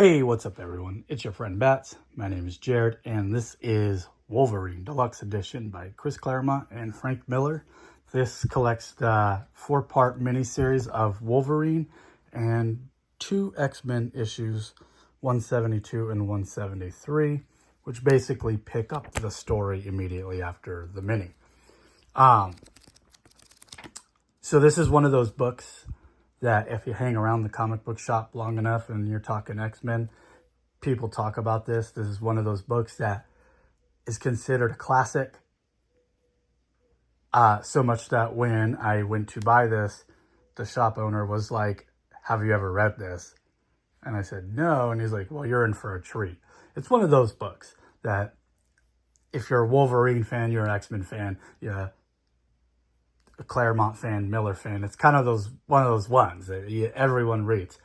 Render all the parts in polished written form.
Hey, what's up everyone? It's your friend Bats. My name is Jared, and this is Wolverine Deluxe Edition by Chris Claremont and Frank Miller. This collects the 4-part miniseries of Wolverine and 2 X-Men issues, 172 and 173, which basically pick up the story immediately after the mini. So this is one of those books that if you hang around the comic book shop long enough and you're talking X-Men, people talk about this. This is one of those books that is considered a classic. So much that when I went to buy this, the shop owner was like, "Have you ever read this?" And I said, "No." And he's like, "Well, you're in for a treat." It's one of those books that if you're a Wolverine fan, you're an X-Men fan, yeah, a Claremont fan, Miller fan. It's kind of one of those ones that everyone reads.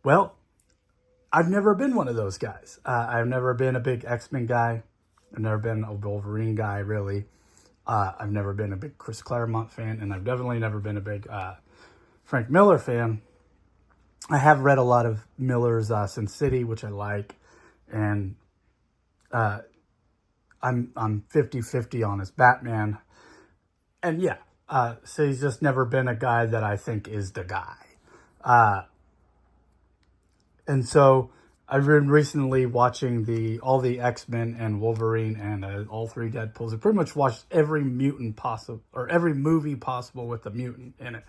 Well, I've never been one of those guys. I've never been a big X-Men guy. I've never been a Wolverine guy, really. I've never been a big Chris Claremont fan, and I've definitely never been a big Frank Miller fan. I have read a lot of Miller's Sin City, which I like, and I'm 50-50 on his Batman. And yeah, so he's just never been a guy that I think is the guy. And so I've been recently watching all the X-Men and Wolverine and all 3 Deadpools. I pretty much watched every mutant possible, or every movie possible with a mutant in it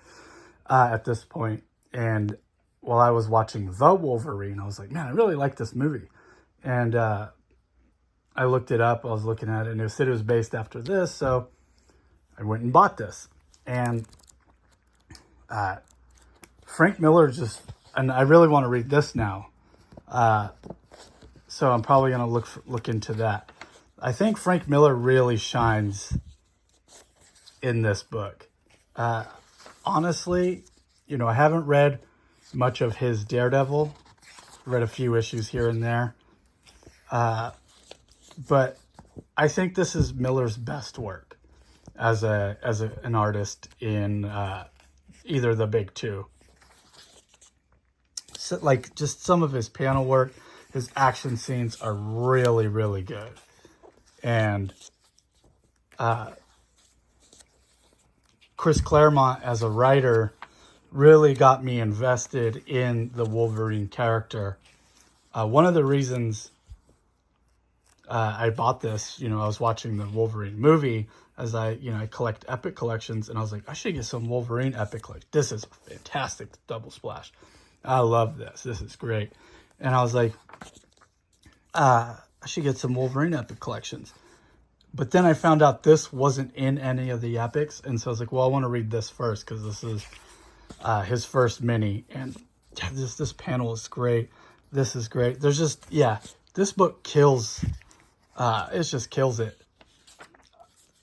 at this point. And while I was watching The Wolverine, I was like, man, I really like this movie. And I looked it up. I was looking at it, and it said it was based after this. So I went and bought this. And Frank Miller and I really want to read this now. So I'm probably going to look into that. I think Frank Miller really shines in this book. Honestly, I haven't read much of his Daredevil. Read a few issues here and there. But I think this is Miller's best work as an artist in either the big 2. So, like, just some of his panel work, his action scenes are really, really good. And Chris Claremont as a writer really got me invested in the Wolverine character. One of the reasons I bought this, I was watching the Wolverine movie as I collect Epic collections, and I was like, I should get some Wolverine Epic collection. This is a fantastic double splash. I love this. This is great. And I was like, I should get some Wolverine Epic collections. But then I found out this wasn't in any of the Epics, and so I was like, well, I want to read this first because this is his first mini, and this panel is great. This is great. There's just, this book kills. It just kills it.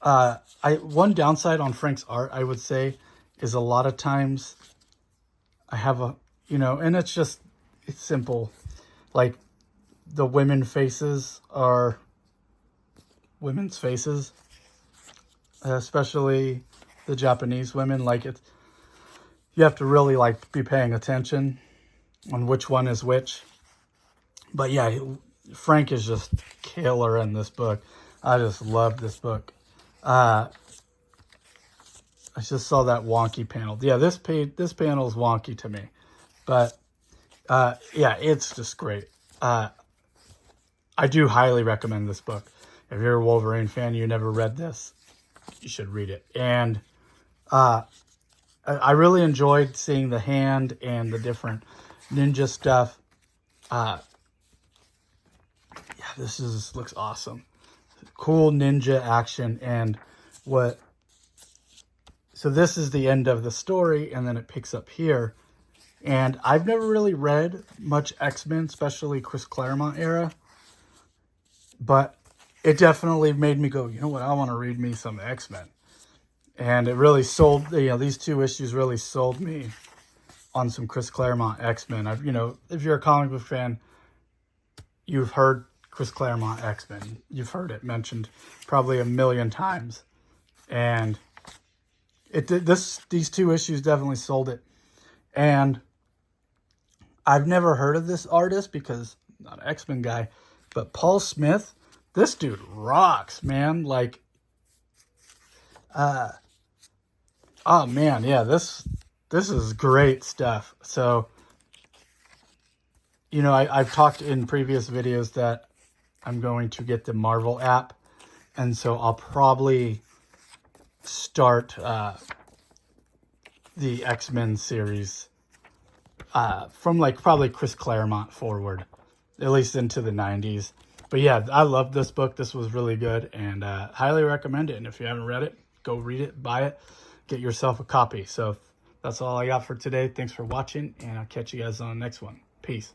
One downside on Frank's art, I would say, is a lot of times I have and it's simple. Like, the women faces are women's faces, especially the Japanese women. Like, you have to really be paying attention on which one is which. But yeah, Frank is just killer in this book. I just love this book. I just saw that wonky panel. Yeah, this panel is wonky to me. But yeah, it's just great. I do highly recommend this book. If you're a Wolverine fan, you never read this, you should read it. And I really enjoyed seeing the hand and the different ninja stuff. Yeah, this looks awesome. Cool ninja action. And so this is the end of the story, and then it picks up here. And I've never really read much X-Men, especially Chris Claremont era. But it definitely made me go, you know what, I want to read me some X-Men. And it really sold, these 2 issues really sold me on some Chris Claremont X-Men. If you're a comic book fan, you've heard Chris Claremont X-Men. You've heard it mentioned probably a million times. And these 2 issues definitely sold it. And I've never heard of this artist because not an X-Men guy, but Paul Smith, this dude rocks, man. Like, oh man, yeah, this is great stuff. So, you know, I've talked in previous videos that I'm going to get the Marvel app, and so I'll probably start the X-Men series from like probably Chris Claremont forward, at least into the 90s. But yeah, I love this book. This was really good, and highly recommend it. And if you haven't read it, go read it, buy it, get yourself a copy. So that's all I got for today. Thanks for watching, and I'll catch you guys on the next one. Peace.